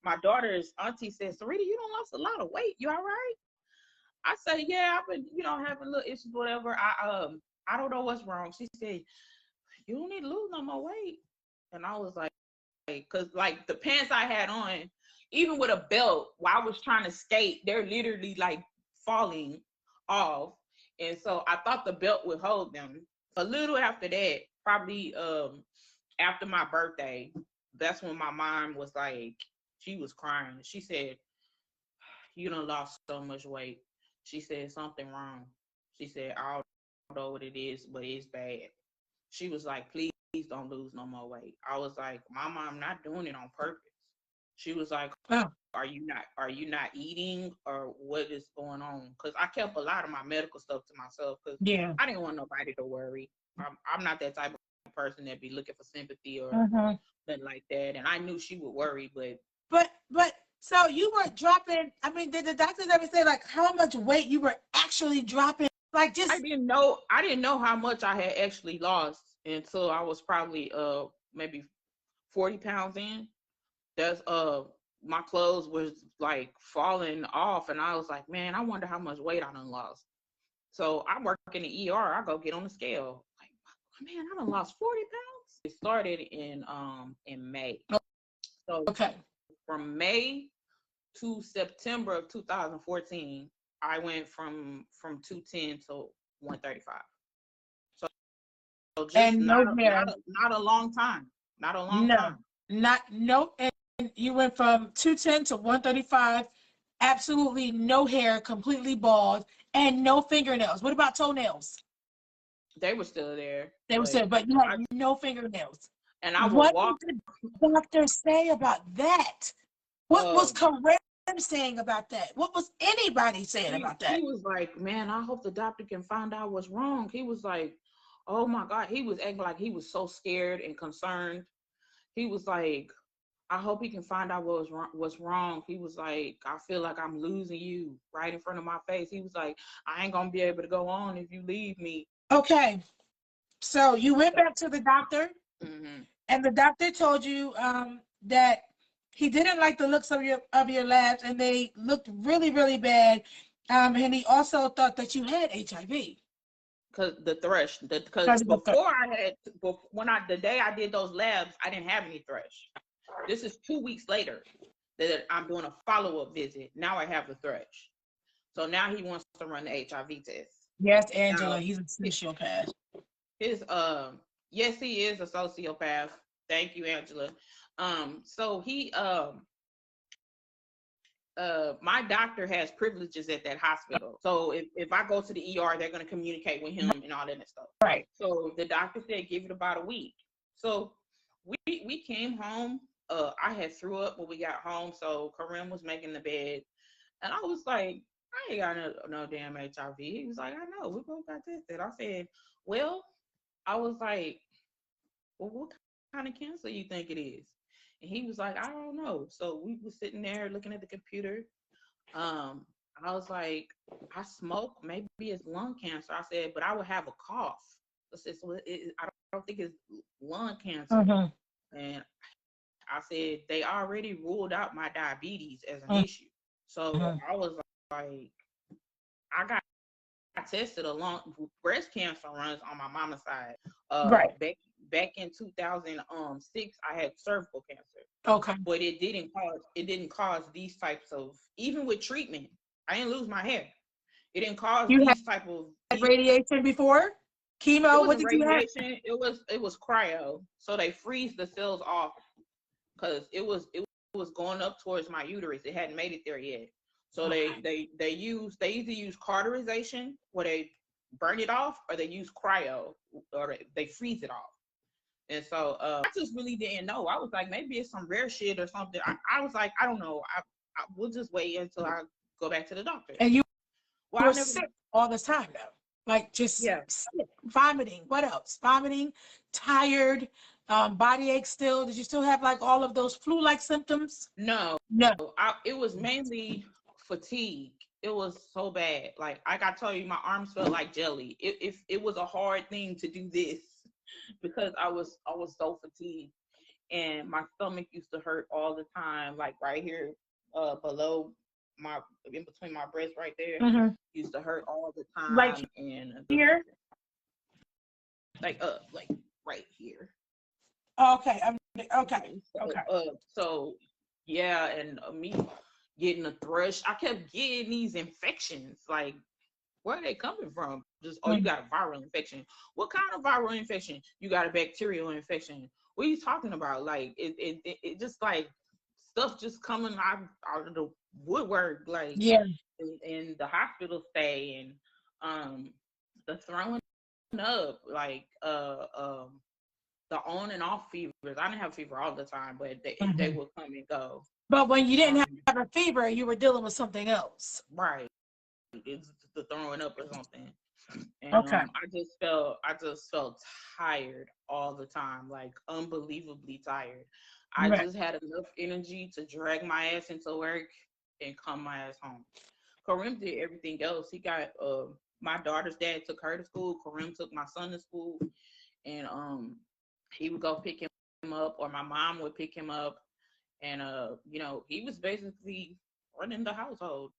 my daughter's auntie said, Sarita, you don't lost a lot of weight. You all right? I said, yeah, I've been, having little issues, whatever. I don't know what's wrong. She said, you don't need to lose no more weight. And I was like, because like the pants I had on, even with a belt, while I was trying to skate, they're literally like falling off. And so I thought the belt would hold them. A little after that, probably after my birthday, that's when my mom was like, she was crying. She said, you done lost so much weight. She said, something wrong. She said, I don't know what it is, but it's bad. She was like, please don't lose no more weight. I was like, Mama, I'm not doing it on purpose. She was like, Oh. are you not eating, or what is going on? Because I kept a lot of my medical stuff to myself because Yeah. I didn't want nobody to worry. I'm not that type of person that be looking for sympathy or nothing like that. And I knew she would worry, But so you were dropping. I mean, did the doctors ever say like how much weight you were actually dropping? Like just I didn't know how much I had actually lost until I was probably maybe 40 pounds in. That's my clothes was like falling off, and I was like, man, I wonder how much weight I done lost. So I work in the ER. I go get on the scale. Like, man, I done lost 40 pounds. It started in May. So okay. from May to September of 2014, I went from 210 to 135. So just And no hair. not a long time. Not a long No, time. no. And you went from 210 to 135. Absolutely no hair, completely bald, and no fingernails. What about toenails? They were still there. They were But still, but you had no fingernails. and I would What walk. did the doctor say about that? What was Kareem saying about that? What was anybody saying about He that? was like, man, I hope the doctor can find out what's wrong. He was like, oh my God. He was acting like he was so scared and concerned. He was like, I hope he can find out what's wrong. He was like, I feel like I'm losing you right in front of my face. He was like, I ain't gonna be able to go on if you leave me. Okay, so you went back to the doctor, Mm-hmm. and the doctor told you that he didn't like the looks of your labs, and they looked really, really bad. And he also thought that you had HIV. Because Because of the thrush. before the day I did those labs, I didn't have any thrush. This is 2 weeks later that I'm doing a follow-up visit. Now I have the thrush. So now he wants to run the HIV test. Yes, Angela, Now, he's a sociopath. his yes, he is a sociopath. Thank you, Angela. So he my doctor has privileges at that hospital. So if I go to the ER, they're gonna communicate with him and all that stuff. Right. So the doctor said give it about a week. So we came home. I had threw up when we got home, so Kareem was making the bed, and I was like, I ain't got no damn HIV. He was like, I know, we both got tested. I said, well, I was like, well, what kind of cancer you think it is? And he was like, I don't know. So we were sitting there looking at the computer. I was like, I smoke, maybe it's lung cancer. I said, but I would have a cough. I said, so I don't think it's lung cancer. And I said, they already ruled out my diabetes as an issue. So I was like, I got tested along. Breast cancer runs on my mama's side. Right. Back in 2006, I had cervical cancer. Okay. But it didn't cause these types of, even with treatment, I didn't lose my hair. It didn't cause You these type of radiation before? It Chemo? What wasn't did you have? radiation. It was cryo. So they freeze the cells off because it was going up towards my uterus. It hadn't made it there yet. So they either use cauterization where they burn it off, or they use cryo, or they freeze it off. And so I just really didn't know. I was like, maybe it's some rare shit or something. I was like, I don't know. I we'll just wait until I go back to the doctor. And you were sick all the time though. Like just sick, vomiting. What else? Vomiting, tired, body ache still. Did you still have like all of those flu-like symptoms? No. No. It was mainly fatigue. It was so bad. Like I told you, my arms felt like jelly. It was a hard thing to do this because I was so fatigued. and my stomach used to hurt all the time, like right here, below my, in between my breasts, right there, Mm-hmm. used to hurt all the Like time, and here? like right here. Okay. Okay. Mhm. Okay. So yeah, and me getting a thrush, I kept getting these infections. Like, where are they coming from? Just, oh, you Mm. got a viral infection. What kind of viral infection? You got a bacterial infection. What are you talking about? Like, it just like stuff just coming out of the woodwork, like Yeah. in the hospital stay, and the throwing up, like the on and off fevers. I didn't have fever all the time, but they Mm-hmm. would come and go. But when you didn't Um, have a fever, you were dealing with something else. right. It's the throwing up or something. And Okay. I just felt tired all the time, like unbelievably tired. I Right. just had enough energy to drag my ass into work and come my ass home. Kareem did everything else. He got my daughter's dad took her to school. Kareem took my son to school, and he would go pick him up, or my mom would pick him up, and he was basically running the household.